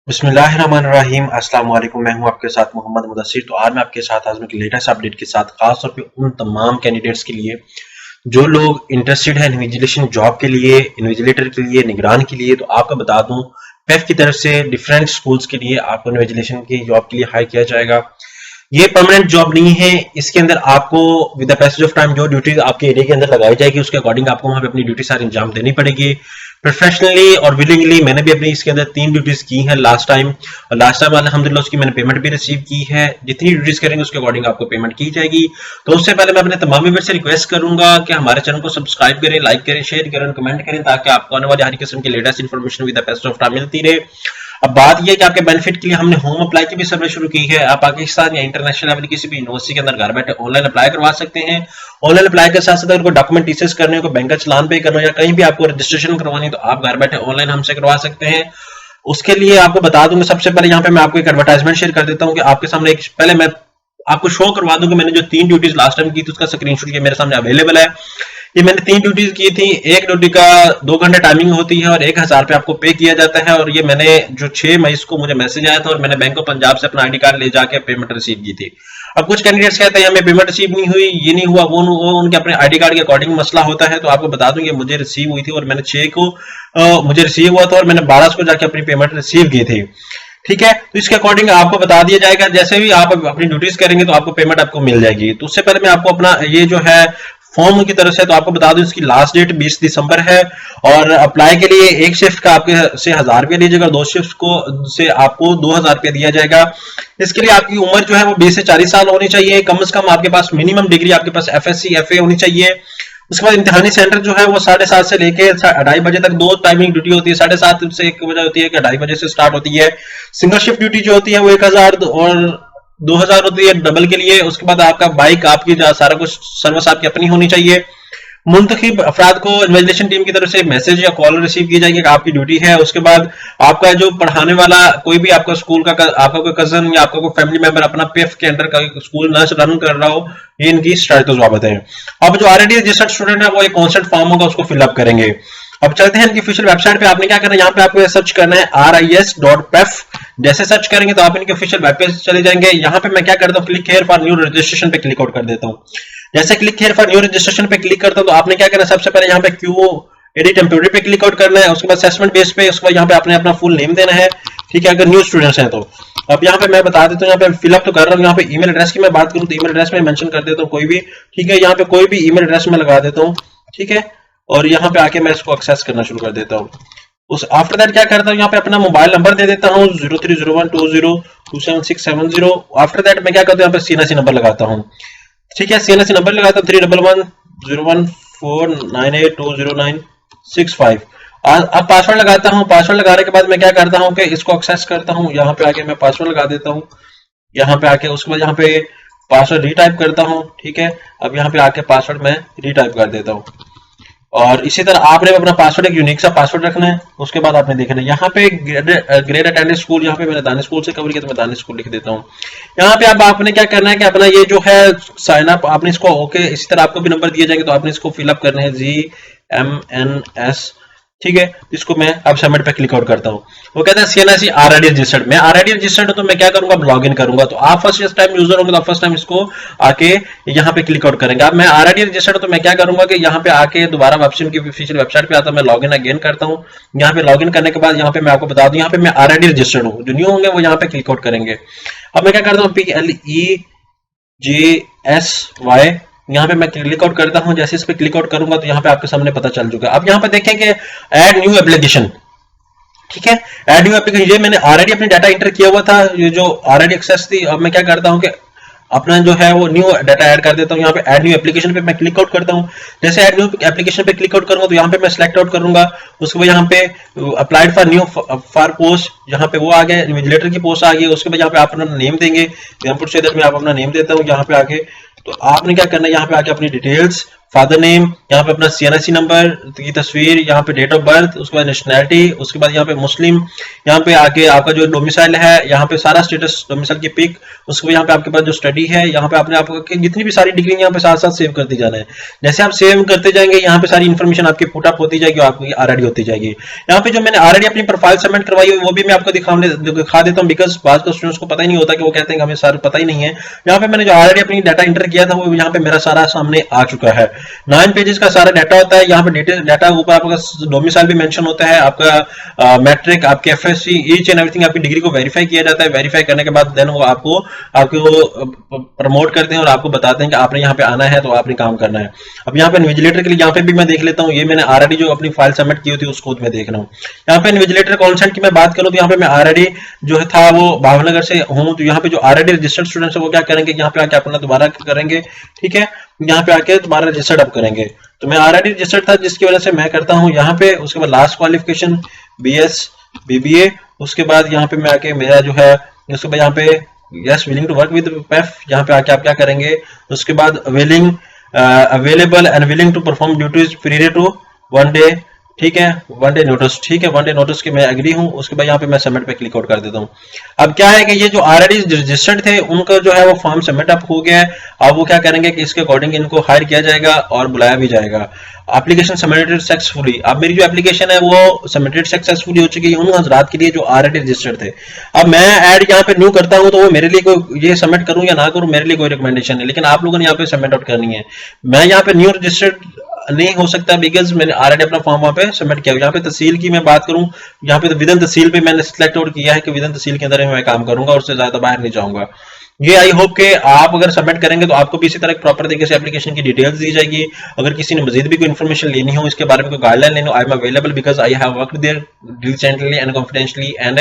बिस्मिल्लाहिर्रहमानिर्रहीम। अस्सलाम वालेकुम। मैं हूं आपके साथ मोहम्मद मुदस्सिर। तो आज मैं आपके साथ आज में लेटेस्ट अपडेट के साथ खास तौर पे उन तमाम कैंडिडेट्स के लिए जो लोग इंटरेस्टेड है इन्विजिलेशन जॉब के लिए, इन्विजिलेटर के लिए, निगरान के लिए, तो आपको बता दूं पेफ की तरफ से डिफरेंट स्कूल्स के लिए आपको इन्विजिलेशन की जॉब के लिए हायर किया जाएगा। ये परमानेंट जॉब नहीं है। इसके अंदर आपको with the passage of time जो ड्यूटी आपके एरिया के अंदर लगाई जाएगी उसके अकॉर्डिंग आपको वहां पे अपनी ड्यूटी सारी अंजाम देनी पड़ेगी प्रोफेशनली और विलिंगली। मैंने भी अपनी इसके अंदर 3 ड्यूटीज की हैं लास्ट टाइम, और लास्ट टाइम अल्हम्दुलिल्लाह उसकी मैंने पेमेंट भी रिसीव की है। जितनी ड्यूटीज करेंगे उसके अकॉर्डिंग आपको पेमेंट की जाएगी। तो उससे पहले मैं अपने तमाम व्यूअर्स से रिक्वेस्ट करूंगा कि हमारे चैनल को सब्सक्राइब करें, लाइक करें, शेयर करें, कमेंट करें, ताकि आपको आने वाली हर किस्म की latest information with the best of time मिलती रहे। अब बात यह है कि आपके बेनिफिट के लिए हमने होम अप्लाई की भी सर्विस शुरू की है। आप पाकिस्तान या इंटरनेशनल लेवल किसी भी यूनिवर्सिटी के अंदर घर बैठे ऑनलाइन अप्लाई करवा सकते हैं। ऑनलाइन अप्लाई के साथ साथ अगर कोई डॉक्यूमेंट टीसीएस करने हो, बैंक का चलान पे करना हो या कहीं भी आपको रजिस्ट्रेशन करवानी तो आप घर बैठे ऑनलाइन हमसे करवा सकते हैं। उसके लिए आपको बता दूंगा, सबसे पहले यहाँ पे मैं आपको एक एडवर्टाइजमेंट शेयर कर देता हूँ कि आपके सामने एक पहले मैं आपको शो करवा दूं कि मैंने जो 3 ड्यूटीज लास्ट टाइम की थी उसका स्क्रीनशॉट ये मेरे सामने अवेलेबल है। ये मैंने 3 ड्यूटीज की थी। एक ड्यूटी का 2 घंटे टाइमिंग होती है और 1000 रुपये आपको पे किया जाता है। और ये मैंने जो 6 मई को मुझे मैसेज आया था और मैंने बैंक ऑफ पंजाब से अपना आईडी कार्ड ले जाके पेमेंट रिसीव की थी। अब कुछ कैंडिडेट्स कहते हैं हमें पेमेंट रिसीव नहीं हुई, ये नहीं हुआ, वो उनके अपने आईडी कार्ड के अकॉर्डिंग मसला होता है। तो आपको बता दूं ये मुझे रिसीव हुई थी और मैंने 6 को मुझे रिसीव हुआ था और मैंने 12 को जाके अपनी पेमेंट रिसीव की थी। ठीक है, तो इसके अकॉर्डिंग आपको बता दिया जाएगा जैसे भी आप अपनी ड्यूटीज करेंगे तो आपको पेमेंट आपको मिल जाएगी। तो उससे पहले मैं आपको अपना ये जो है फॉर्म की तरफ से तो आपको बता दूं इसकी लास्ट डेट 20 दिसंबर है और अप्लाई के लिए एक शिफ्ट का आपके से 1000 रुपया लीजिएगा, 2 शिफ्ट को से आपको 2000 रुपया दिया जाएगा। इसके लिए आपकी उम्र जो है वो 20 से 40 साल होनी चाहिए। कम से कम आपके पास मिनिमम डिग्री आपके पास एफएससी एफए होनी चाहिए। उसके बाद इम्तिहानी सेंटर जो है वो 7:30 से लेके 2:30 बजे तक 2 टाइमिंग ड्यूटी होती है। 7:30 से 1 बजे होती है कि 2:30 बजे से स्टार्ट होती है। सिंगल शिफ्ट ड्यूटी जो होती है वो 1000 और 2000 होती है डबल के लिए। उसके बाद आपका बाइक आपकी सारा कुछ सर्विस आपकी अपनी होनी चाहिए। मुंतखब अफराद को इन्वेस्टिगेशन टीम की तरफ से मैसेज या कॉल रिसीव की जाएगी कि आपकी ड्यूटी है। उसके बाद आपका जो पढ़ाने वाला कोई भी आपका स्कूल का आपका कोई कजन या आपका कोई फैमिली मेंबर अपना पेफ के अंडर का स्कूल न रन कर रहा हो, ये इनकी शर्त ज़ाबत है। अब जो ऑलरेडी रजिस्टर्ड स्टूडेंट है वो एक कॉन्सेंट फॉर्म होगा उसको फिलअप करेंगे। अब चलते हैं इनकी ऑफिशियल वेबसाइट पे। आपने क्या करना है, यहाँ पे आपको सर्च करना है RIS.pef। जैसे सर्च करेंगे तो आप इनके ऑफिशियल वेब पेज चले जाएंगे। यहाँ पे मैं क्या करता हूँ, click here for new registration पे क्लिक आउट कर देता हूँ। जैसे click here for new registration पे क्लिक करता हूँ तो आपने क्या करना है, सबसे पहले यहाँ पे क्यू एडिट टेम्पोररी पे क्लिक आउट करना है। उसके बाद असेसमेंट बेस पे, उसके बाद यहाँ पे आपने अपना फुल नेम देना है। ठीक है, अगर न्यू स्टूडेंट्स हैं तो। अब यहाँ पे मैं बता देता हूँ, यहाँ पे फिलअप तो कर रहा हूँ। यहाँ पे ईमेल एड्रेस की मैं बात करूँ तो ईमेल एड्रेस में मेंशन कर देता हूँ कोई भी। ठीक है, यहाँ पे कोई भी ईमेल एड्रेस में लगा देता हूँ। ठीक है, और यहाँ पे आके मैं इसको एक्सेस करना शुरू कर देता हूँ। उस आफ्टर दैट क्या करता हूँ, यहाँ पे अपना मोबाइल नंबर दे देता हूँ 0301202760। आफ्टर दैट मैं क्या करता हूँ, यहाँ पे CNC नंबर लगाता हूँ। ठीक है, CNC नंबर लगाता हूँ 31101498209665। अब पासवर्ड लगाता हूँ। पासवर्ड लगाने के बाद मैं क्या करता हूँ कि इसको एक्सेस करता हूँ। यहाँ पे आके मैं पासवर्ड लगा देता हूँ। यहाँ पे आके उसके बाद यहाँ पे पासवर्ड रीटाइप करता हूँ। ठीक है, अब यहाँ पे आके पासवर्ड मैं रीटाइप कर देता हूँ। और इसी तरह आपने अपना पासवर्ड एक यूनिक सा पासवर्ड रखना है। उसके बाद आपने देखना है यहाँ पे ग्रेड अटेंडेंस स्कूल, यहाँ पे मैंने दानिश स्कूल से कवर किया तो मैं दानिश स्कूल लिख देता हूँ। यहाँ पे अब आपने क्या करना है कि अपना ये जो है साइन अप आपने इसको ओके, इसी तरह आपको भी नंबर दिए जाएंगे तो आपने इसको फिलअप करना है GMNS। ठीक है, इसको मैं अब सबमिट पे क्लिक आउट करता हूँ। वो कहता है CNC ऑलरेडी रजिस्टर्ड। मैं ऑलरेडी रजिस्टर्ड हूँ तो मैं क्या करूंगा, लॉग इन करूंगा। तो आप फर्स्ट टाइम यूजर होंगे तो फर्स्ट टाइम इसको आके यहाँ पे क्लिक आउट करेंगे। अब मैं ऑलरेडी रजिस्टर्ड हूँ तो मैं क्या करूंगा कि यहाँ पे आके दोबारा वेबसाइट की ऑफिशियल वेबसाइट पे आता हूँ, मैं लॉग इन अगेन करता हूँ। यहाँ पे लॉग इन करने के बाद यहाँ पे मैं आपको बता दूं यहाँ पे मैं ऑलरेडी रजिस्टर्ड हूँ। जो न्यू होंगे वो यहाँ पे क्लिक आउट करेंगे। अब मैं क्या करता हूँ, PLEJSY यहाँ पे मैं क्लिक आउट करता हूँ। जैसे इस पे क्लिक आउट करूंगा तो यहाँ पे आपके सामने पता चल चुका है। अब यहाँ पे देखें कि ऐड न्यू एप्लीकेशन। ठीक है, ऐड न्यू एप्लीकेशन, ये मैंने ऑलरेडी अपनी डाटा इंटर किया हुआ था, ये जो ऑलरेडी एक्सेस थी। अब मैं क्या करता हूँ कि अपना जो है वो न्यू डाटा ऐड कर देता हूँ। यहाँ पे ऐड न्यू एप्लीकेशन पे मैं क्लिक आउट करता हूँ। जैसे ऐड न्यू एप्लीकेशन पे क्लिक आउट करूंगा तो यहाँ पे मैं सिलेक्ट आउट करूंगा। उसके बाद यहाँ पे applied for new for post, यहाँ पे वो आ गया, इन्विजिलेटर की पोस्ट आ गई। उसके बाद यहाँ पे आप अपना नेम देंगे। एग्जाम्पल से मैं आप अपना नेम देता हूँ यहाँ पे आके। तो आपने क्या करना है, यहाँ पे आके अपनी डिटेल्स फादर नेम, यहाँ पे अपना CNSC नंबर की तस्वीर, यहाँ पे डेट ऑफ बर्थ, उसके बाद नेशनैलिटी, उसके बाद यहाँ पे मुस्लिम, यहाँ पे आके आपका जो डोमिसाइल है, यहाँ पे सारा स्टेटस डोमिसाइल की पिक, उसके बाद यहाँ पे आपके पास जो स्टडी है, यहाँ पे आपने आपको जितनी भी सारी डिग्री यहाँ पे साथ साथ सेव करते जाना है। जैसे आप सेव करते जाएंगे यहाँ पे सारी इन्फॉर्मेशन आपकी पुट अप होती जाएगी और आपकी ऑलरेडी होती जाएगी। यहाँ पे जो मैंने ऑलरेडी अपनी प्रोफाइल सबमिट करवाई है वो भी मैं आपको दिखा देता हूँ, बिकॉज बाद का स्टूडेंट्स को पता ही नहीं होता कि वो कहते हैं कि हमें सारा पता ही नहीं है। यहाँ पे मैंने जो ऑलरेडी अपनी डाटा इंटर किया था वो यहाँ पे मेरा सारा सामने आ चुका है। 9 पेजेस का सारा डाटा होता है। यहाँ पे डाटा ऊपर आपका डोमिसाइल भी मेंशन होता है, आपका मैट्रिक, आपके FSC, ईच एंड एवरीथिंग आपकी डिग्री को वेरीफाई किया जाता है। वेरीफाई करने के बाद देन वो आपको प्रमोट करते हैं और आपको बताते हैं कि आपने यहाँ पे आना है तो आपने काम करना है। अब यहाँ पे इन्विजिलेटर के लिए यहाँ पे भी मैं देख लेता हूँ, ये मैंने ऑलरेडी जो अपनी फाइल सबमिट की थी उसको मैं देख रहा हूँ। यहाँ पे इन्विजिलेटर कॉन्सेंट की मैं बात करूँ तो यहाँ पे मैं ऑलरेडी जो था वो भावनगर से हूँ, तो यहाँ पे जो ऑलरेडी रजिस्टर्ड स्टूडेंट्स है वो क्या करेंगे, यहाँ पे आके अपना दोबारा करेंगे, ठीक है, यहाँ पे आके दोबारा रजिस्टर्ड अप करेंगे। तो मैं ऑलरेडी रजिस्टर्ड था जिसकी वजह से मैं करता हूँ यहाँ पे। उसके बाद लास्ट क्वालिफिकेशन BS BBA, उसके बाद यहाँ पे मैं आके मेरा जो है उसके बाद यहाँ पे yes willing to work with PEF, यहाँ पे आके आप क्या करेंगे, उसके बाद willing available and willing to perform duties period to 1 day, ठीक है, 1 डे नोटिस, ठीक है, 1 डे नोटिस के मैं एग्री हूँ। उसके बाद यहाँ पे मैं सबमिट पे क्लिक आउट कर देता हूँ। अब क्या है कि ये जो ऑलरेडी रजिस्टर्ड थे उनका जो है वो फॉर्म सबमिट अप हो गया है। अब वो क्या करेंगे कि इसके अकॉर्डिंग इनको हायर किया जाएगा और बुलाया भी जाएगा। एप्लीकेशन सबमिटेड सक्सेसफुली, अब मेरी जो एप्लीकेशन है वो सबमिटेड सक्सेसफुली हो चुकी है उन हजरात के लिए जो ऑलरेडी रजिस्टर्ड थे। अब मैं ऐड यहाँ पे न्यू करता हूँ तो वो मेरे लिए कोई ये सबमिट करूँ या ना करूँ मेरे लिए कोई रिकमेंडेशन है, लेकिन आप लोगों ने यहाँ पे सबमिट आउट करनी है। मैं यहाँ पे न्यू रजिस्टर्ड नहीं हो सकता बिकॉज मैंने ऑलरेडी अपना फॉर्म वहां पे सबमिट किया। यहाँ पे तहसील की मैं बात करूं, यहाँ पे तो विदन तहसील पे मैंने सिलेक्ट आउट किया है कि विदन तहसील के अंदर मैं काम करूंगा और उससे ज्यादा बाहर नहीं जाऊंगा। ये आई होप के आप अगर सबमिट करेंगे तो आपको भी इसी तरह प्रॉपर तरीके से एप्लीकेशन की डिटेल्स दी जाएगी। अगर किसी ने मजीद भी कोई इन्फॉर्मेशन लेनी हो, इसके बारे में कोई गाइडलाइन लेनी हो, I am available because I have worked there recently and confidentially and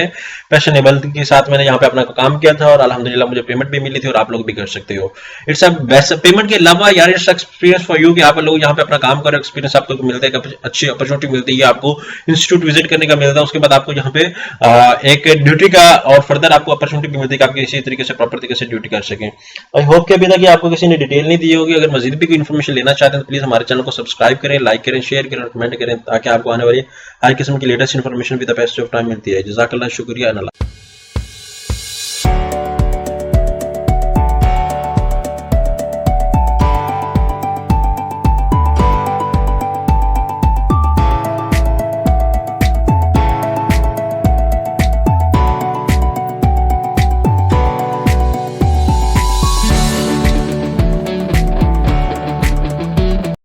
passionable के साथ मैंने यहाँ पे अपना काम किया था और अल्हम्दुलिल्लाह मुझे पेमेंट भी मिली थी और आप लोग भी कर सकते हो। इट्स अ बेस्ट पेमेंट के अलावा यार इट्स एक्सपीरियंस फॉर यू कि आप लोग यहाँ पे अपना काम करो, एक्सपीरियंस आपको मिलता है, अच्छी अपॉर्चुनिटी मिलती है, आपको इंस्टीट्यूट विजिट करने का मिलता है, उसके बाद आपको यहाँ पे एक ड्यूटी का और फर्दर आपको अपॉर्चुनिटी भी मिलती है कि आप इसी तरीके से प्रॉपर तरीके से ड्यूटी कर सकें। आई होप कि अभी तक आपको किसी ने डिटेल नहीं दी होगी। अगर मजीद भी कोई इन्फॉर्मेशन लेना चाहते हैं तो प्लीज हमारे चैनल को सब्सक्राइब करें, लाइक करें, शेयर करें और कमेंट करें ताकि आपको आने वाली हर किस्म की लेटेस्ट इन्फॉर्मेशन भी द बेस्ट ऑफ टाइम मिलती है। जज़ाकल्लाह, शुक्रिया।